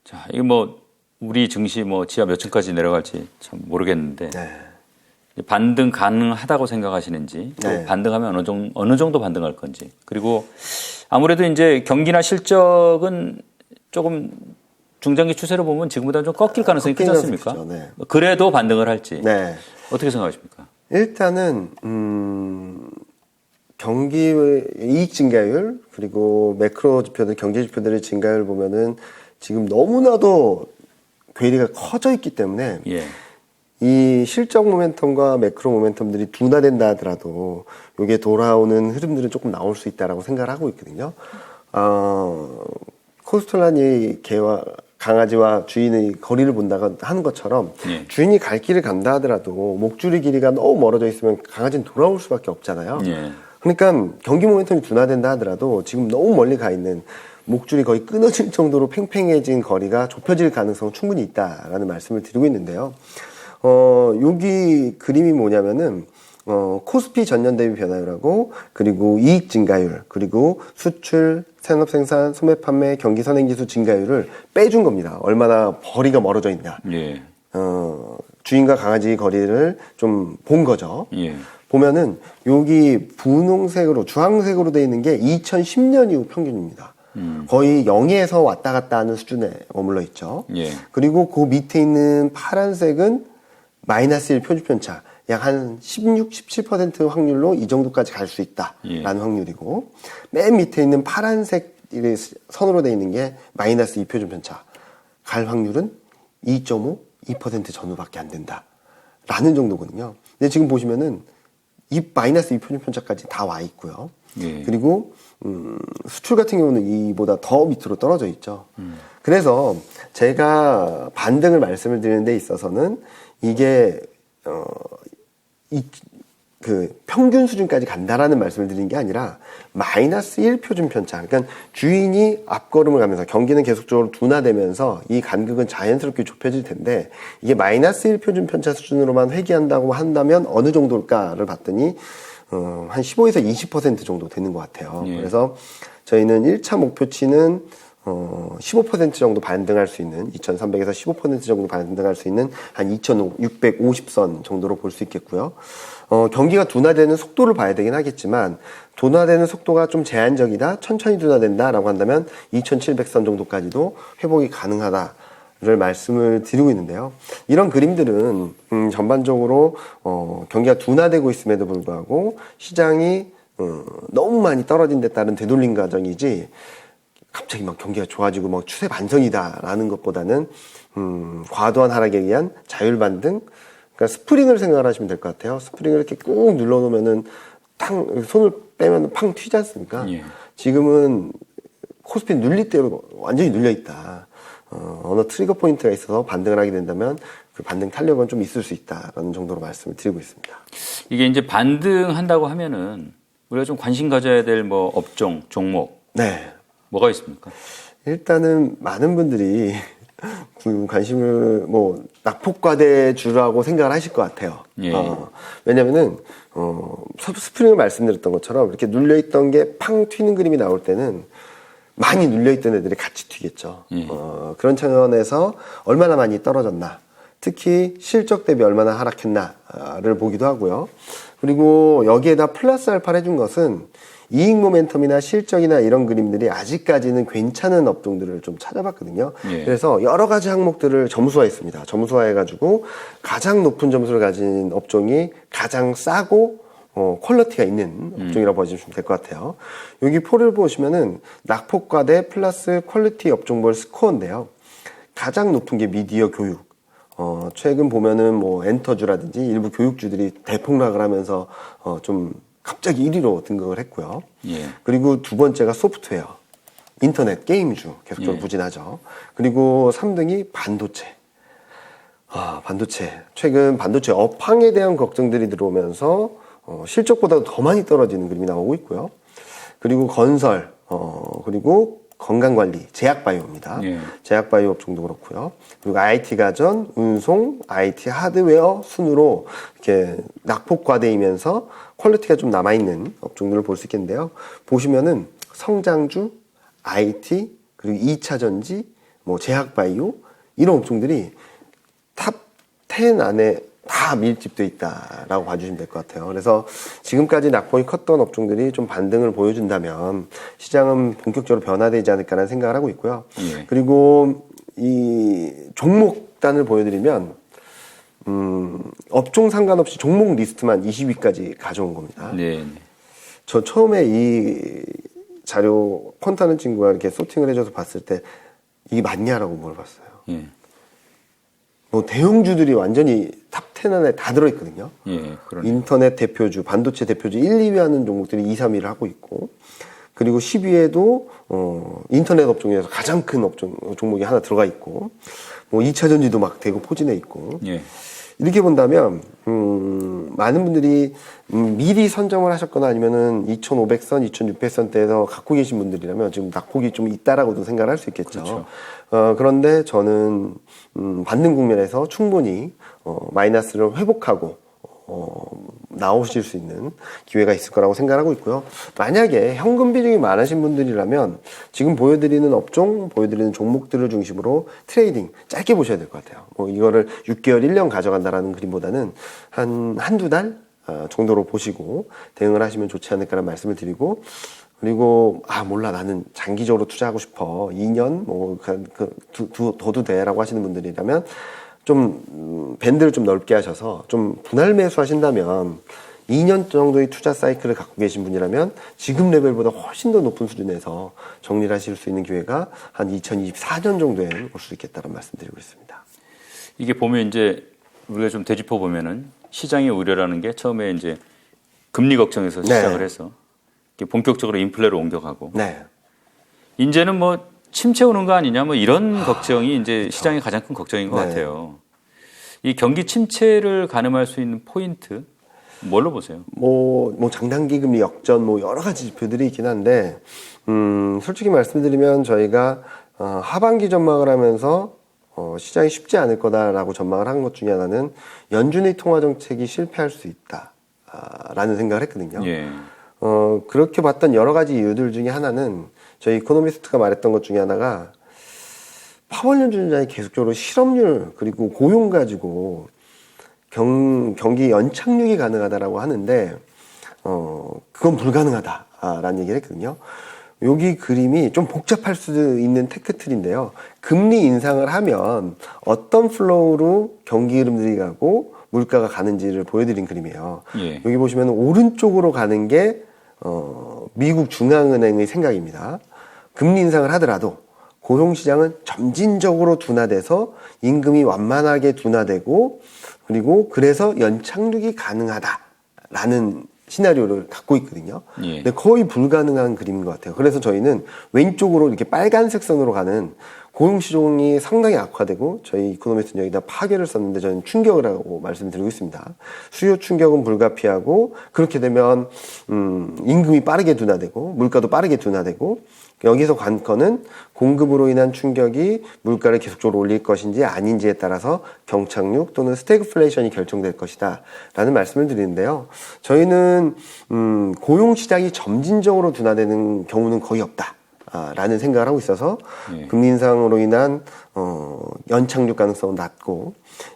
자, 이거 뭐 우리 증시 뭐 지하 몇 층까지 내려갈지 참 모르겠는데 반등 가능하다고 생각하시는지 또 반등하면 어느 정도 반등할 건지 그리고 아무래도 이제 경기나 실적은 조금 중장기 추세로 보면 지금보다 좀 꺾일 가능성이 크지 않습니까? 그래도 반등을 할지 어떻게 생각하십니까? 일단은 경기 이익 증가율 그리고 매크로 지표들 경제 지표들의 증가율 보면은 지금 너무나도 괴리가 커져 있기 때문에 이 실적 모멘텀과 매크로 모멘텀들이 둔화된다 하더라도 이게 돌아오는 흐름들은 조금 나올 수 있다라고 생각을 하고 있거든요. 코스톨란이 개와 강아지와 주인의 거리를 본다가 하는 것처럼 주인이 갈 길을 간다 하더라도 목줄의 길이가 너무 멀어져 있으면 강아지는 돌아올 수밖에 없잖아요. 그러니까 경기 모멘텀이 둔화된다 하더라도 지금 너무 멀리 가 있는 목줄이 거의 끊어질 정도로 팽팽해진 거리가 좁혀질 가능성은 충분히 있다라는 말씀을 드리고 있는데요. 여기 그림이 뭐냐면은 코스피 전년 대비 변화율하고 그리고 이익 증가율 그리고 수출, 산업 생산, 소매 판매, 경기 선행지수 증가율을 빼준 겁니다. 얼마나 거리가 멀어져 있냐. 주인과 강아지 거리를 좀 본 거죠. 보면은 여기 분홍색으로 주황색으로 되어 있는 게 2010년 이후 평균입니다. 거의 0에서 왔다 갔다 하는 수준에 머물러 있죠. 그리고 그 밑에 있는 파란색은 마이너스 1 표준편차. 약 한 16, 17% 확률로 이 정도까지 갈 수 있다라는 확률이고 맨 밑에 있는 파란색 선으로 되어 있는 게 마이너스 2 표준편차. 갈 확률은 2.5, 2% 전후밖에 안 된다라는 정도거든요. 근데 지금 보시면은 이 마이너스 2 표준편차까지 다 와 있고요. 그리고 수출 같은 경우는 이보다 더 밑으로 떨어져 있죠. 그래서 제가 반등을 말씀을 드리는 데 있어서는 이게 그 평균 수준까지 간다라는 말씀을 드리는 게 아니라 마이너스 1 표준 편차. 그러니까 주인이 앞걸음을 가면서 경기는 계속적으로 둔화되면서 이 간극은 자연스럽게 좁혀질 텐데 이게 마이너스 1 표준 편차 수준으로만 회귀한다고 한다면 어느 정도일까를 봤더니 한 15에서 20% 정도 되는 것 같아요. 그래서 저희는 1차 목표치는 15% 정도 반등할 수 있는 2,300에서 15% 정도 반등할 수 있는 한 2,650선 정도로 볼 수 있겠고요. 경기가 둔화되는 속도를 봐야 되긴 하겠지만 둔화되는 속도가 좀 제한적이다, 천천히 둔화된다라고 한다면 2,700선 정도까지도 회복이 가능하다를 말씀을 드리고 있는데요. 이런 그림들은 전반적으로 경기가 둔화되고 있음에도 불구하고 시장이 너무 많이 떨어진 데 따른 되돌림 과정이지 갑자기 막 경기가 좋아지고 막 추세 반성이다라는 것보다는 과도한 하락에 의한 자율 반등, 그러니까 스프링을 생각을 하시면 될 것 같아요. 스프링을 이렇게 꾹 눌러놓으면은 손을 빼면 팡 튀지 않습니까? 지금은 코스피 눌릴 대로 완전히 눌려 있다. 어느 트리거 포인트가 있어서 반등을 하게 된다면 그 반등 탄력은 좀 있을 수 있다라는 정도로 말씀을 드리고 있습니다. 이게 이제 반등한다고 하면은 우리가 좀 관심 가져야 될 뭐 업종, 종목. 뭐가 있습니까? 일단은 많은 분들이 관심을 낙폭과대주라고 생각을 하실 것 같아요. 왜냐면은 스프링을 말씀드렸던 것처럼 이렇게 눌려있던 게 팡 튀는 그림이 나올 때는 많이 눌려있던 애들이 같이 튀겠죠. 그런 차원에서 얼마나 많이 떨어졌나, 특히 실적 대비 얼마나 하락했나를 보기도 하고요. 그리고 여기에다 플러스 알파를 해준 것은 이익 모멘텀이나 실적이나 이런 그림들이 아직까지는 괜찮은 업종들을 좀 찾아봤거든요. 그래서 여러 가지 항목들을 점수화했습니다. 점수화해가지고 가장 높은 점수를 가진 업종이 가장 싸고 퀄리티가 있는 업종이라고 보시면 될 것 같아요. 여기 표를 보시면은 낙폭과대 플러스 퀄리티 업종별 스코어인데요. 가장 높은 게 미디어 교육. 최근 보면은 뭐 엔터주라든지 일부 교육주들이 대폭락을 하면서 좀 갑자기 1위로 등극을 했고요. 그리고 두 번째가 소프트웨어, 인터넷, 게임주 계속적으로 부진하죠. 그리고 3등이 반도체. 반도체. 최근 반도체 업황에 대한 걱정들이 들어오면서 실적보다 더 많이 떨어지는 그림이 나오고 있고요. 그리고 건설, 그리고 건강관리, 제약바이오입니다. 제약바이오 업종도 그렇고요. 그리고 IT 가전, 운송, IT 하드웨어 순으로 이렇게 낙폭과대이면서 퀄리티가 좀 남아있는 업종들을 볼 수 있겠는데요. 보시면은 성장주, IT, 그리고 2차 전지, 뭐 제약바이오 이런 업종들이 탑 10 안에 다 밀집돼 있다라고 봐주시면 될 것 같아요. 그래서 지금까지 낙폭이 컸던 업종들이 좀 반등을 보여준다면 시장은 본격적으로 변화되지 않을까라는 생각을 하고 있고요. 예. 그리고 이 종목단을 보여드리면 업종 상관없이 종목 리스트만 20위까지 가져온 겁니다. 네. 저 처음에 이 자료 폰타는 친구가 이렇게 소팅을 해줘서 봤을 때 이게 맞냐라고 물어봤어요. 예. 뭐 대형주들이 완전히 탑 10 안에 다 들어있거든요. 예, 인터넷 대표주, 반도체 대표주 1, 2위 하는 종목들이 2, 3위를 하고 있고, 그리고 10위에도 인터넷 업종에서 가장 큰 종목이 하나 들어가 있고, 뭐 2차 전지도 막 대거 포진해 있고. 예. 이렇게 본다면 많은 분들이 미리 선점을 하셨거나 아니면은 2,500선, 2,600선대에서 갖고 계신 분들이라면 지금 낙폭이 좀 있다라고도 생각을 할 수 있겠죠. 그렇죠. 그런데 저는 반등 국면에서 충분히 마이너스를 회복하고 나오실 수 있는 기회가 있을 거라고 생각하고 있고요. 만약에 현금 비중이 많으신 분들이라면 지금 보여드리는 업종, 보여드리는 종목들을 중심으로 트레이딩 짧게 보셔야 될 것 같아요. 뭐 이거를 6개월, 1년 가져간다라는 그림보다는 한두 달 정도로 보시고 대응을 하시면 좋지 않을까라는 말씀을 드리고, 그리고 몰라 나는 장기적으로 투자하고 싶어 2년 뭐 둬도 돼라고 하시는 분들이라면 좀 밴드를 좀 넓게 하셔서 좀 분할 매수 하신다면 2년 정도의 투자 사이클을 갖고 계신 분이라면 지금 레벨보다 훨씬 더 높은 수준에서 정리를 하실 수 있는 기회가 한 2024년 정도에 올 수 있겠다는 말씀드리고 있습니다. 이게 보면 이제 우리가 좀 되짚어 보면은 시장의 우려라는 게 처음에 이제 금리 걱정에서 시작을 해서 본격적으로 인플레로 옮겨가고 이제는 뭐 침체 오는 거 아니냐 뭐 이런 걱정이 이제 그렇죠. 시장의 가장 큰 걱정인 것 같아요. 이 경기 침체를 가늠할 수 있는 포인트 뭘로 보세요? 뭐 장단기 금리 역전 뭐 여러 가지 지표들이 있긴 한데 솔직히 말씀드리면 저희가 하반기 전망을 하면서 시장이 쉽지 않을 거다라고 전망을 한 것 중에 하나는 연준의 통화 정책이 실패할 수 있다라는 생각을 했거든요. 예. 그렇게 봤던 여러 가지 이유들 중에 하나는 저희 이코노미스트가 말했던 것 중에 하나가 파월 연준장이 계속적으로 실업률 그리고 고용 가지고 경기 연착륙이 가능하다라고 하는데 그건 불가능하다라는 얘기를 했거든요. 여기 그림이 좀 복잡할 수도 있는 테크트리인데요. 금리 인상을 하면 어떤 플로우로 경기 흐름들이 가고 물가가 가는지를 보여드린 그림이에요. 예. 여기 보시면 오른쪽으로 가는 게 미국 중앙은행의 생각입니다. 금리 인상을 하더라도 고용시장은 점진적으로 둔화돼서 임금이 완만하게 둔화되고 그리고 그래서 연착륙이 가능하다라는 시나리오를 갖고 있거든요. 예. 근데 거의 불가능한 그림인 것 같아요. 그래서 저희는 왼쪽으로 이렇게 빨간색 선으로 가는 고용시장이 상당히 악화되고 저희 이코노미스트는 여기다 파괴를 썼는데 저는 충격을 하고 말씀드리고 있습니다. 수요 충격은 불가피하고 그렇게 되면 임금이 빠르게 둔화되고 물가도 빠르게 둔화되고 여기서 관건은 공급으로 인한 충격이 물가를 계속적으로 올릴 것인지 아닌지에 따라서 경착륙 또는 스태그플레이션이 결정될 것이다 라는 말씀을 드리는데요. 저희는 고용시장이 점진적으로 둔화되는 경우는 거의 없다 라는 생각을 하고 있어서 금리 인상으로 인한 연착륙 가능성은 낮고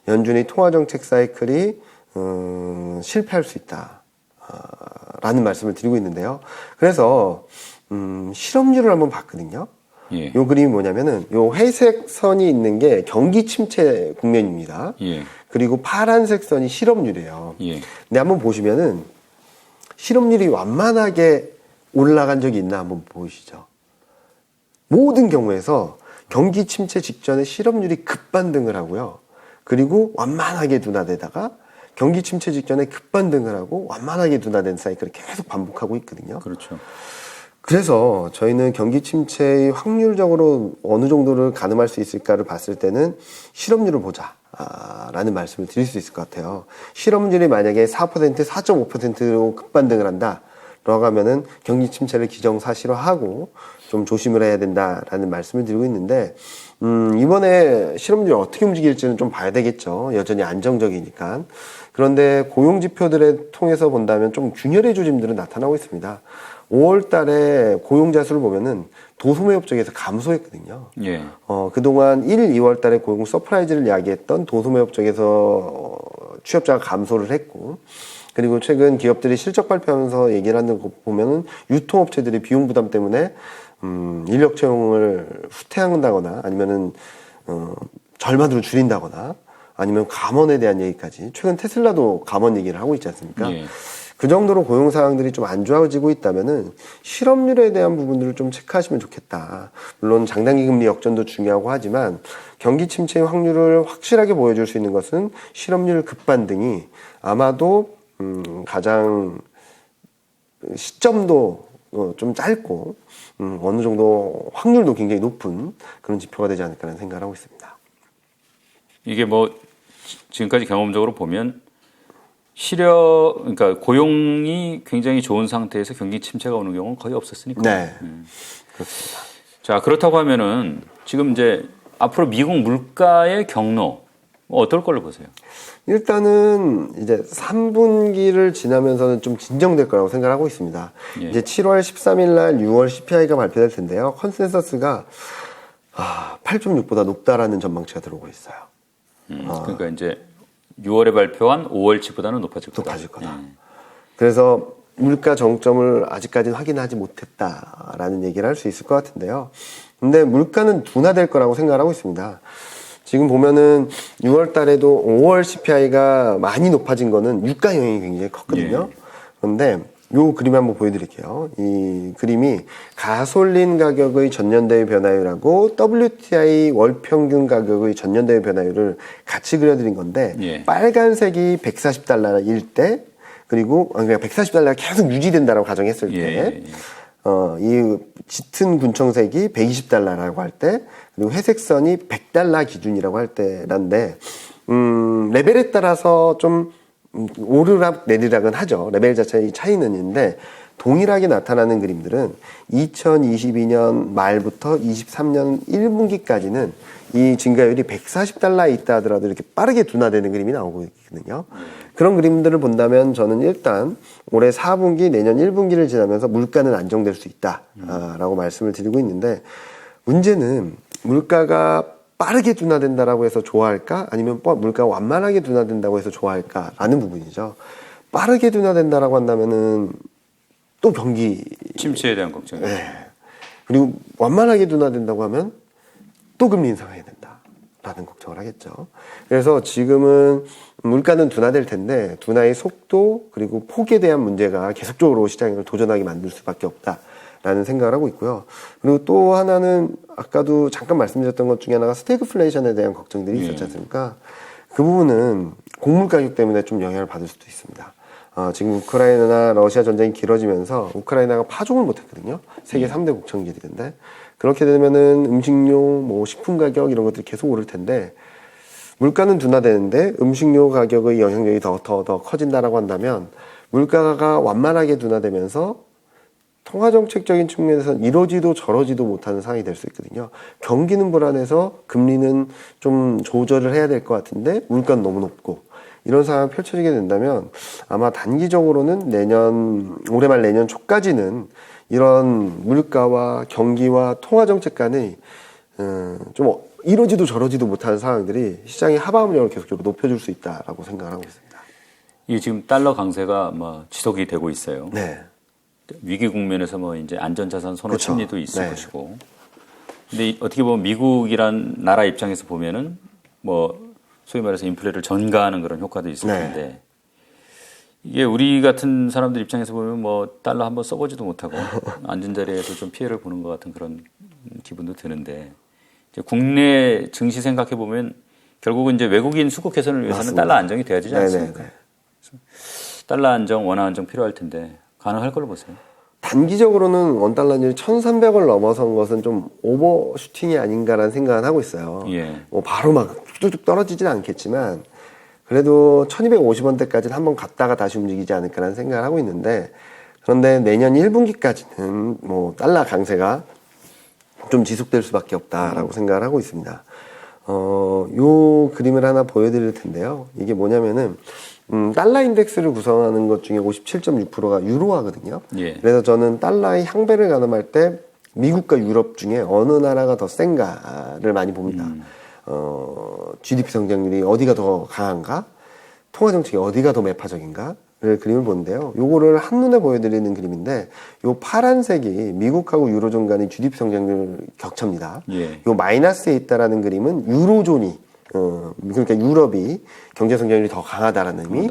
연준의 통화정책 사이클이 실패할 수 있다 라는 말씀을 드리고 있는데요. 그래서 실업률을 한번 봤거든요. 예. 요 그림이 뭐냐면은 요 회색 선이 있는 게 경기 침체 국면입니다. 예. 그리고 파란색 선이 실업률이에요. 예. 근데 한번 보시면은 실업률이 완만하게 올라간 적이 있나 한번 보시죠. 모든 경우에서 경기 침체 직전에 실업률이 급반등을 하고요. 그리고 완만하게 둔화되다가 경기 침체 직전에 급반등을 하고 완만하게 둔화된 사이클을 계속 반복하고 있거든요. 그렇죠. 그래서 저희는 경기 침체의 확률적으로 어느 정도를 가늠할 수 있을까를 봤을 때는 실업률을 보자 라는 말씀을 드릴 수 있을 것 같아요. 실업률이 만약에 4%, 4.5%로 급반등을 한다 라고 하면은 경기 침체를 기정사실화하고 좀 조심을 해야 된다라는 말씀을 드리고 있는데 이번에 실업률이 어떻게 움직일지는 좀 봐야 되겠죠. 여전히 안정적이니까. 그런데 고용 지표들을 통해서 본다면 좀 균열의 조짐들은 나타나고 있습니다. 5월 달에 고용자 수를 보면은 도소매업 쪽에서 감소했거든요. 예. 그동안 1, 2월 달에 고용 서프라이즈를 야기했던 도소매업 쪽에서 취업자가 감소를 했고, 그리고 최근 기업들이 실적 발표하면서 얘기를 하는 거 보면은 유통업체들이 비용 부담 때문에 인력 채용을 후퇴한다거나 아니면은 절반으로 줄인다거나 아니면 감원에 대한 얘기까지, 최근 테슬라도 감원 얘기를 하고 있지 않습니까? 예. 그 정도로 고용 상황들이 좀 안 좋아지고 있다면은 실업률에 대한 부분들을 좀 체크하시면 좋겠다. 물론 장단기 금리 역전도 중요하고 하지만 경기 침체의 확률을 확실하게 보여줄 수 있는 것은 실업률 급반등이 아마도 가장 시점도 좀 짧고 어느 정도 확률도 굉장히 높은 그런 지표가 되지 않을까라는 생각을 하고 있습니다. 이게 뭐 지금까지 경험적으로 보면 그러니까 고용이 굉장히 좋은 상태에서 경기 침체가 오는 경우는 거의 없었으니까. 네. 그렇습니다. 자, 그렇다고 하면은 지금 이제 앞으로 미국 물가의 경로 어떨 걸로 보세요? 일단은 이제 3분기를 지나면서는 좀 진정될 거라고 생각하고 있습니다. 예. 이제 7월 13일 날 6월 CPI가 발표될 텐데요. 컨센서스가 8.6보다 높다라는 전망치가 들어오고 있어요. 그러니까 이제 6월에 발표한 5월치보다는 높아질 거다. 그래서 물가 정점을 아직까지는 확인하지 못했다라는 얘기를 할 수 있을 것 같은데요. 근데 물가는 둔화될 거라고 생각하고 있습니다. 지금 보면은 6월 달에도 5월 CPI가 많이 높아진 거는 유가 영향이 굉장히 컸거든요. 예. 그런데 요 그림 한번 보여드릴게요. 이 그림이 가솔린 가격의 전년대비 변화율하고 WTI 월평균 가격의 전년대비 변화율을 같이 그려드린 건데, 예. 빨간색이 140달러일 때, 그리고 그러니까 140달러가 계속 유지된다라고 가정했을 때, 이 짙은 군청색이 120달러라고 할 때, 그리고 회색선이 100달러 기준이라고 할 때란데, 레벨에 따라서 좀 오르락 내리락은 하죠. 레벨 자체의 차이는 있는데, 동일하게 나타나는 그림들은 2022년 말부터 23년 1분기까지는 이 증가율이 140달러에 있다 하더라도 이렇게 빠르게 둔화되는 그림이 나오고 있거든요. 그런 그림들을 본다면 저는 일단 올해 4분기, 내년 1분기를 지나면서 물가는 안정될 수 있다라고 말씀을 드리고 있는데, 문제는 물가가 빠르게 둔화된다라고 해서 좋아할까? 아니면 물가가 완만하게 둔화된다고 해서 좋아할까라는 부분이죠. 빠르게 둔화된다라고 한다면은 또 경기 침체에 대한 걱정이죠. 네. 그리고 완만하게 둔화된다고 하면 또 금리 인상해야 된다라는 걱정을 하겠죠. 그래서 지금은 물가는 둔화될 텐데 둔화의 속도 그리고 폭에 대한 문제가 계속적으로 시장을 도전하게 만들 수밖에 없다라는 생각을 하고 있고요. 그리고 또 하나는 아까도 잠깐 말씀드렸던 것 중에 하나가 스태그플레이션에 대한 걱정들이 있었지 않습니까? 그 부분은 곡물 가격 때문에 좀 영향을 받을 수도 있습니다. 지금 우크라이나나 러시아 전쟁이 길어지면서 우크라이나가 파종을 못했거든요. 세계 3대 곡창지대인데, 그렇게 되면은 음식료, 뭐 식품 가격 이런 것들이 계속 오를 텐데, 물가는 둔화되는데 음식료 가격의 영향력이 더 커진다라고 한다면 물가가 완만하게 둔화되면서 통화정책적인 측면에서는 이러지도 저러지도 못하는 상황이 될 수 있거든요. 경기는 불안해서 금리는 좀 조절을 해야 될 것 같은데 물가는 너무 높고, 이런 상황이 펼쳐지게 된다면 아마 단기적으로는 올해 말 내년 초까지는 이런 물가와 경기와 통화정책 간의 좀 이러지도 저러지도 못하는 상황들이 시장의 하방압력을 계속적으로 높여줄 수 있다라고 생각을 하고 있습니다. 이게 지금 달러 강세가 뭐 지속이 되고 있어요. 네. 위기 국면에서 뭐 이제 안전자산 선호 그렇죠. 심리도 있을 네. 것이고. 근데 어떻게 보면 미국이란 나라 입장에서 보면은 뭐 소위 말해서 인플레를 전가하는 그런 효과도 있을 텐데, 네. 이게 우리 같은 사람들 입장에서 보면 뭐 달러 한번 써보지도 못하고 앉은 자리에서 좀 피해를 보는 것 같은 그런 기분도 드는데, 이제 국내 증시 생각해 보면 결국은 이제 외국인 수급 개선을 위해서는 맞습니다. 달러 안정이 돼야 되지 않습니까? 네네네. 달러 안정, 원화 안정 필요할 텐데 가능할 걸로 보세요. 단기적으로는 원달러율이 1,300을 넘어선 것은 좀 오버슈팅이 아닌가라는 생각은 하고 있어요. 예. 뭐 바로 막 뚝뚝 떨어지지는 않겠지만 그래도 1,250원대까지는 한번 갔다가 다시 움직이지 않을까라는 생각을 하고 있는데, 그런데 내년 1분기까지는 뭐 달러 강세가 좀 지속될 수밖에 없다라고 생각을 하고 있습니다. 요 그림을 하나 보여드릴 텐데요. 이게 뭐냐면은 달러 인덱스를 구성하는 것 중에 57.6%가 유로화거든요. 예. 그래서 저는 달러의 향배를 가늠할 때 미국과 유럽 중에 어느 나라가 더 센가를 많이 봅니다. GDP 성장률이 어디가 더 강한가? 통화 정책이 어디가 더 매파적인가? 를 그림을 보는데요. 요거를 한눈에 보여드리는 그림인데, 요 파란색이 미국하고 유로존 간의 GDP 성장률 격차입니다. 예. 요 마이너스에 있다라는 그림은 유로존이, 그러니까 유럽이 경제 성장률이 더 강하다라는 의미,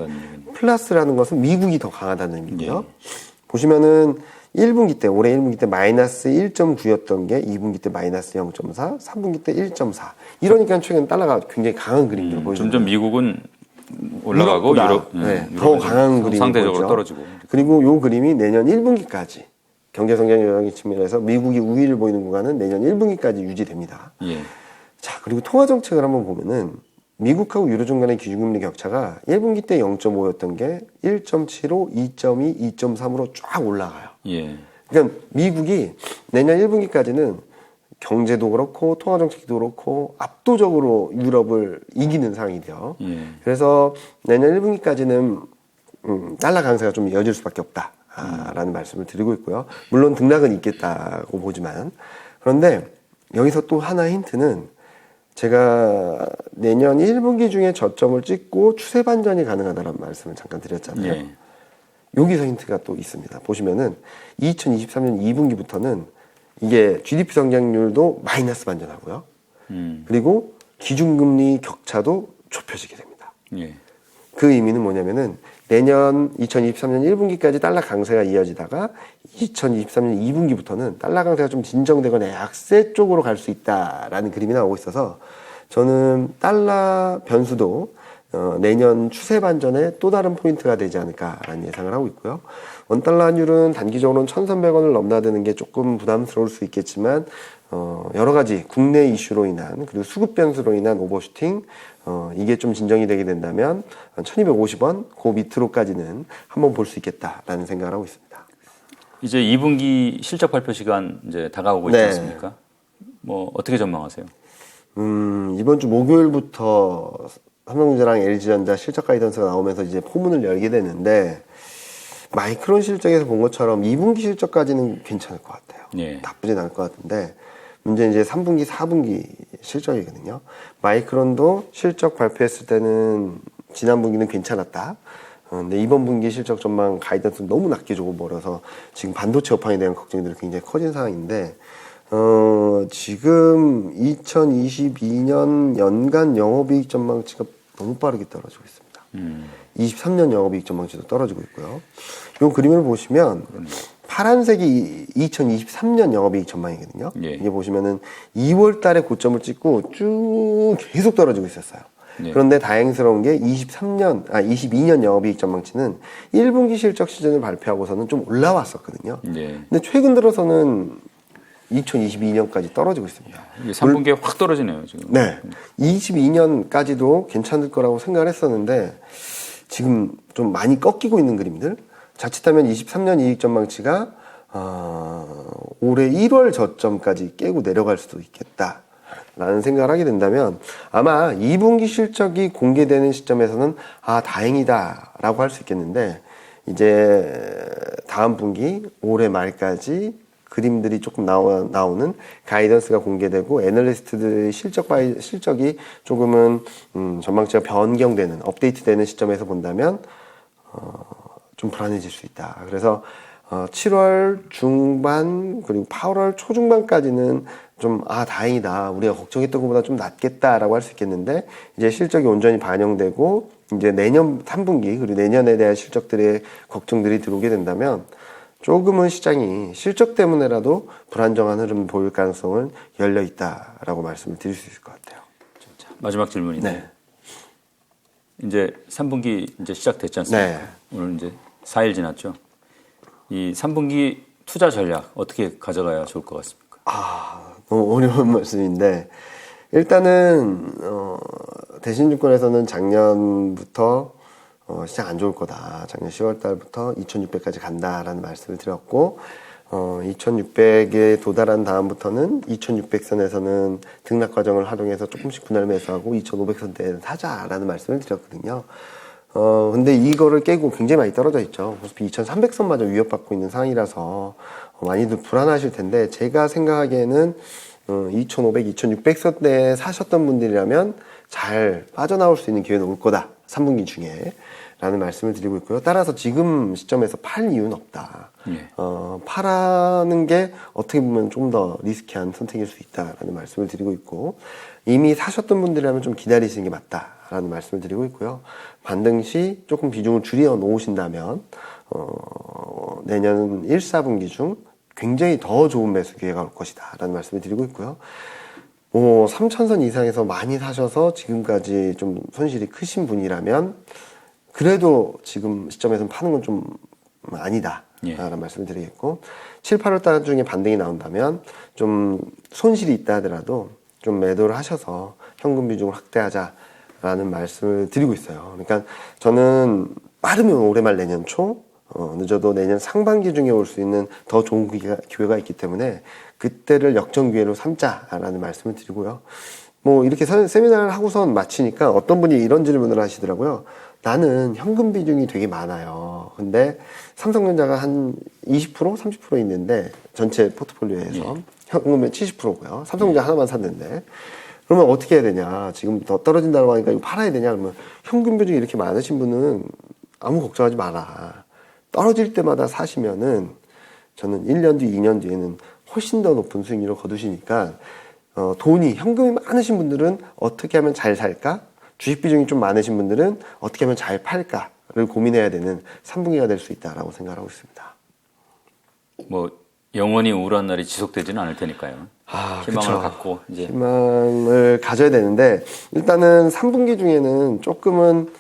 플러스라는 것은 미국이 더 강하다는 의미고요. 예. 보시면은 1분기 때, 올해 1분기 때 마이너스 1.9였던 게 2분기 때 마이너스 0.4, 3분기 때 1.4. 이러니까 최근 달러가 굉장히 강한 그림들을 보여줍니다. 점점 미국은 올라가고 유럽, 더 강한 그림이 상대적으로 보이죠. 떨어지고. 그리고 요 그림이 내년 1분기까지 경제 성장 여력의 측면에서 미국이 우위를 보이는 구간은 내년 1분기까지 유지됩니다. 예. 자, 그리고 통화 정책을 한번 보면은 미국하고 유로존 간의 기준금리 격차가 1분기 때 0.5였던 게 1.75, 2.2, 2.3으로 쫙 올라가요. 예. 그러니까 미국이 내년 1분기까지는 경제도 그렇고 통화 정책도 그렇고 압도적으로 유럽을 이기는 상황이죠. 예. 그래서 내년 1분기까지는 달러 강세가 좀 이어질 수밖에 없다라는 말씀을 드리고 있고요. 물론 등락은 있겠다고 보지만, 그런데 여기서 또 하나의 힌트는 제가 내년 1분기 중에 저점을 찍고 추세 반전이 가능하다는 말씀을 잠깐 드렸잖아요. 예. 여기서 힌트가 또 있습니다. 보시면은 2023년 2분기부터는 이게 GDP 성장률도 마이너스 반전하고요. 그리고 기준금리 격차도 좁혀지게 됩니다. 예. 그 의미는 뭐냐면은 내년 2023년 1분기까지 달러 강세가 이어지다가 2023년 2분기부터는 달러 강세가 좀 진정되거나 약세 쪽으로 갈 수 있다라는 그림이 나오고 있어서 저는 달러 변수도 내년 추세 반전의 또 다른 포인트가 되지 않을까라는 예상을 하고 있고요. 원달러 환율은 단기적으로는 1,300원을 넘나드는 게 조금 부담스러울 수 있겠지만 여러 가지 국내 이슈로 인한 그리고 수급 변수로 인한 오버슈팅 이게 좀 진정이 되게 된다면 1,250원 그 밑으로까지는 한번 볼 수 있겠다라는 생각을 하고 있습니다. 이제 2분기 실적 발표 시간 이제 다가오고 있지 않습니까? 뭐 어떻게 전망하세요? 이번 주 목요일부터 삼성전자랑 LG전자 실적 가이던스가 나오면서 이제 포문을 열게 되는데 마이크론 실적에서 본 것처럼 2분기 실적까지는 괜찮을 것 같아요. 예. 나쁘진 않을 것 같은데 문제는 이제 3분기, 4분기 실적이거든요. 마이크론도 실적 발표했을 때는 지난 분기는 괜찮았다. 근데 이번 분기 실적 전망 가이던스 너무 낮게 주고 버려서 지금 반도체 업황에 대한 걱정들이 굉장히 커진 상황인데 지금 2022년 연간 영업이익 전망치가 너무 빠르게 떨어지고 있습니다. 23년 영업이익 전망치도 떨어지고 있고요. 이 그림을 보시면 파란색이 2023년 영업이익 전망이거든요. 예. 이게 보시면은 2월 달에 고점을 찍고 쭉 계속 떨어지고 있었어요. 예. 그런데 다행스러운 게 22년 영업이익 전망치는 1분기 실적 시즌을 발표하고서는 좀 올라왔었거든요. 예. 근데 최근 들어서는 2022년까지 떨어지고 있습니다. 이게 3분기에 확 떨어지네요, 지금. 네. 22년까지도 괜찮을 거라고 생각을 했었는데 지금 좀 많이 꺾이고 있는 그림들. 자칫하면 23년 이익 전망치가 올해 1월 저점까지 깨고 내려갈 수도 있겠다라는 생각을 하게 된다면 아마 2분기 실적이 공개되는 시점에서는 다행이다라고 할 수 있겠는데 이제 다음 분기 올해 말까지 그림들이 조금 나오는 가이던스가 공개되고 애널리스트들의 실적이 조금은 전망치가 변경되는 업데이트되는 시점에서 본다면 좀 불안해질 수 있다. 그래서 7월 중반 그리고 8월 초중반까지는 좀 다행이다. 우리가 걱정했던 것보다 좀 낫겠다라고 할 수 있겠는데 이제 실적이 온전히 반영되고 이제 내년 3분기 그리고 내년에 대한 실적들의 걱정들이 들어오게 된다면 조금은 시장이 실적 때문에라도 불안정한 흐름 보일 가능성은 열려 있다라고 말씀을 드릴 수 있을 것 같아요. 자, 마지막 질문인데 네. 이제 3분기 이제 시작됐지 않습니까? 네. 오늘 이제 4일 지났죠. 이 3분기 투자 전략 어떻게 가져가야 좋을 것 같습니까? 너무 어려운 말씀인데 일단은 대신증권에서는 작년부터 시장 안 좋을 거다. 작년 10월 달부터 2,600까지 간다라는 말씀을 드렸고 2,600에 도달한 다음부터는 2,600선에서는 등락 과정을 활용해서 조금씩 분할 매수하고 2,500선대에는 사자라는 말씀을 드렸거든요. 근데 이거를 깨고 굉장히 많이 떨어져 있죠. 코스피 2300선마저 위협받고 있는 상황이라서 많이들 불안하실 텐데, 제가 생각하기에는 2500, 2600선대에 사셨던 분들이라면 잘 빠져나올 수 있는 기회는 올 거다, 3분기 중에 라는 말씀을 드리고 있고요. 따라서 지금 시점에서 팔 이유는 없다. 팔아는 게 어떻게 보면 좀 더 리스키한 선택일 수 있다라는 말씀을 드리고 있고, 이미 사셨던 분들이라면 좀 기다리시는 게 맞다라는 말씀을 드리고 있고요. 반등 시 조금 비중을 줄여 놓으신다면 내년 1, 4분기 중 굉장히 더 좋은 매수 기회가 올 것이다 라는 말씀을 드리고 있고요. 3천선 이상에서 많이 사셔서 지금까지 좀 손실이 크신 분이라면 그래도 지금 시점에서는 파는 건 좀 아니다 라는 말씀을 드리겠고, 7, 8월 달 중에 반등이 나온다면 좀 손실이 있다 하더라도 좀 매도를 하셔서 현금 비중을 확대하자라는 말씀을 드리고 있어요. 그러니까 저는 빠르면 올해 말 내년 초, 늦어도 내년 상반기 중에 올 수 있는 더 좋은 기회가 있기 때문에 그때를 역전 기회로 삼자라는 말씀을 드리고요. 뭐 이렇게 세미나를 하고선 마치니까 어떤 분이 이런 질문을 하시더라고요. 나는 현금 비중이 되게 많아요. 근데 삼성전자가 한 20%, 30% 있는데 전체 포트폴리오에서 현금은 70%고요. 삼성전자 하나만 샀는데 그러면 어떻게 해야 되냐? 지금 더 떨어진다고 하니까 이거 팔아야 되냐? 그러면 현금 비중이 이렇게 많으신 분은 아무 걱정하지 마라. 떨어질 때마다 사시면은 저는 1년 뒤, 2년 뒤에는 훨씬 더 높은 수익률을 거두시니까 현금이 많으신 분들은 어떻게 하면 잘 살까? 주식 비중이 좀 많으신 분들은 어떻게 하면 잘 팔까를 고민해야 되는 3분기가 될 수 있다라고 생각하고 있습니다. 뭐 영원히 우울한 날이 지속되지는 않을 테니까요. 희망을 그쵸. 갖고 이제 희망을 가져야 되는데, 일단은 3분기 중에는 조금은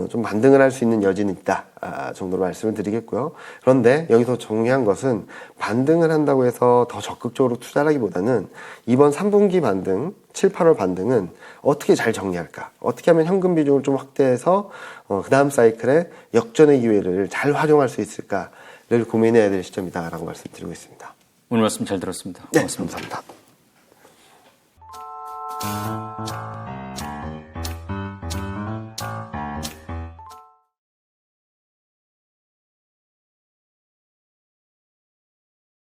좀 반등을 할 수 있는 여지는 있다 정도로 말씀을 드리겠고요. 그런데 여기서 중요한 것은 반등을 한다고 해서 더 적극적으로 투자하기보다는 이번 3분기 반등, 7, 8월 반등은 어떻게 잘 정리할까, 어떻게 하면 현금 비중을 좀 확대해서 그 다음 사이클에 역전의 기회를 잘 활용할 수 있을까를 고민해야 될 시점이다 라고 말씀드리고 있습니다. 오늘 말씀 잘 들었습니다. 네, 고맙습니다. 감사합니다.